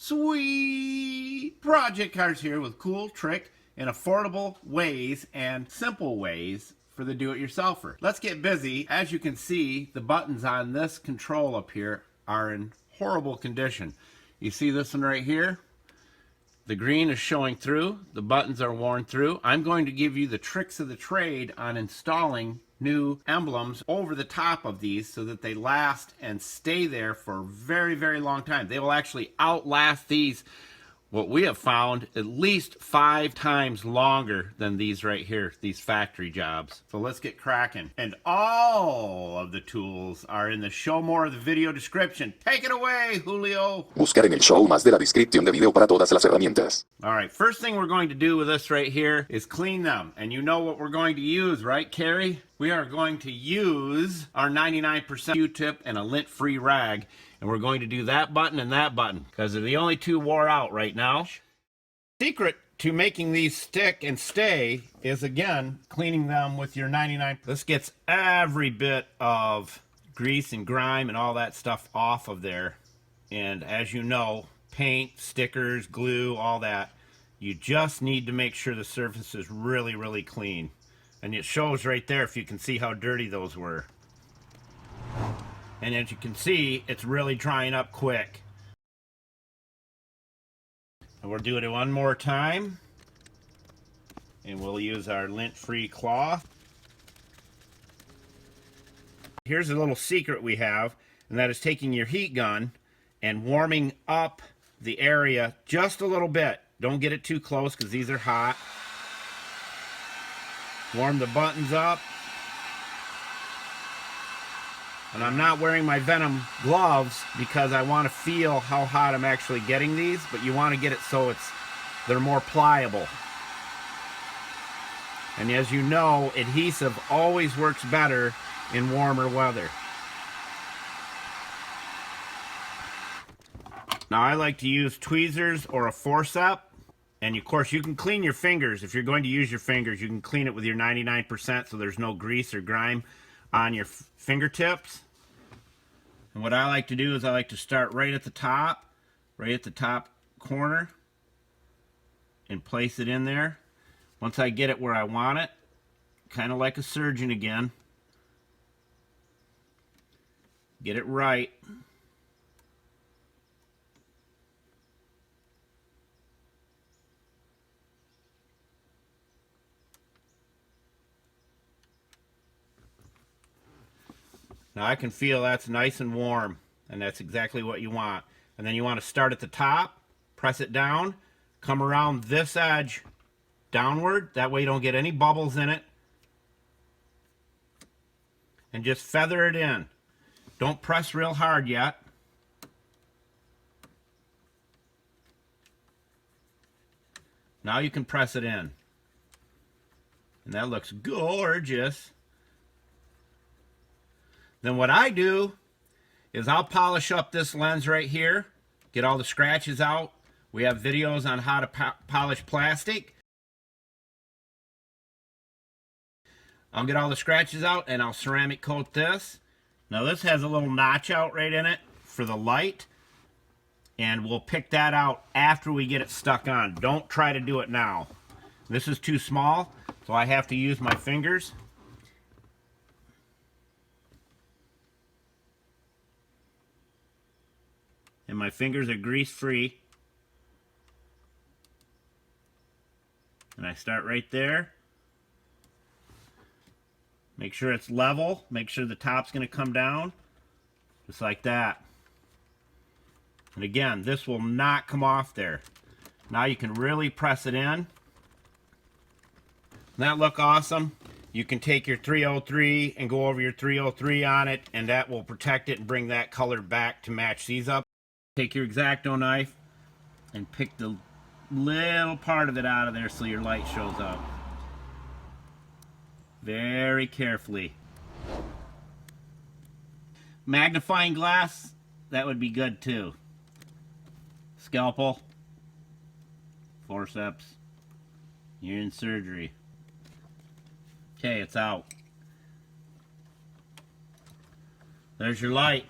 Sweet project cars here with cool, trick, and affordable ways and simple ways for the do-it-yourselfer. Let's get busy. As you can see, the buttons on this control up here are in horrible condition. You see this one right here? The green is showing through. The buttons are worn through. I'm going to give you the tricks of the trade on installing new emblems over the top of these so that they last and stay there for a very, very long time. They will actually outlast these, what we have found, at least 5 times longer than these right here, these factory jobs. So let's get cracking. And all of the tools are in the show more of the video description. Take it away, Julio. Buscar en el show más de la descripción de video para todas las herramientas. All right, first thing we're going to do with this right here is clean them. And you know what we're going to use, right, Carrie? We are going to use our 99% Q-tip and a lint-free rag. And we're going to do that button and that button because they're the only two wore out right now. Secret to making these stick and stay is, again, cleaning them with your 99. This gets every bit of grease and grime and all that stuff off of there. And as you know, paint, stickers, glue, all that, you just need to make sure the surface is really, really clean. And it shows right there if you can see how dirty those were. And as you can see, it's really drying up quick. And we'll do it one more time. And we'll use our lint-free cloth. Here's a little secret we have, and that is taking your heat gun and warming up the area just a little bit. Don't get it too close because these are hot. Warm the buttons up. And I'm not wearing my Venom gloves because I want to feel how hot I'm actually getting these, but you want to get it so they're more pliable. And as you know, adhesive always works better in warmer weather. Now I like to use tweezers or a forceps, and of course you can clean your fingers. If you're going to use your fingers, you can clean it with your 99% so there's no grease or grime on your fingertips. And what I like to do is I like to start right at the top corner, and place it in there. Once I get it where I want it, kind of like a surgeon again, get it right. Now I can feel that's nice and warm, and that's exactly what you want. And then you want to start at the top, press it down, come around this edge downward, that way you don't get any bubbles in it, and just feather it in. Don't press real hard yet. Now you can press it in. And that looks gorgeous. Then what I do is I'll polish up this lens right here, get all the scratches out. We have videos on how to polish plastic. I'll get all the scratches out and I'll ceramic coat this. Now this has a little notch out right in it for the light, and we'll pick that out after we get it stuck on. Don't try to do it now. This is too small, so I have to use my fingers. And my fingers are grease free. And I start right there. Make sure it's level. Make sure the top's going to come down. Just like that. And again, this will not come off there. Now you can really press it in. Doesn't that look awesome? You can take your 303 and go over your 303 on it, and that will protect it and bring that color back to match these up. Take your X-Acto knife and pick the little part of it out of there so your light shows up. Very carefully. Magnifying glass, that would be good too. Scalpel, forceps, you're in surgery. Okay, it's out. There's your light.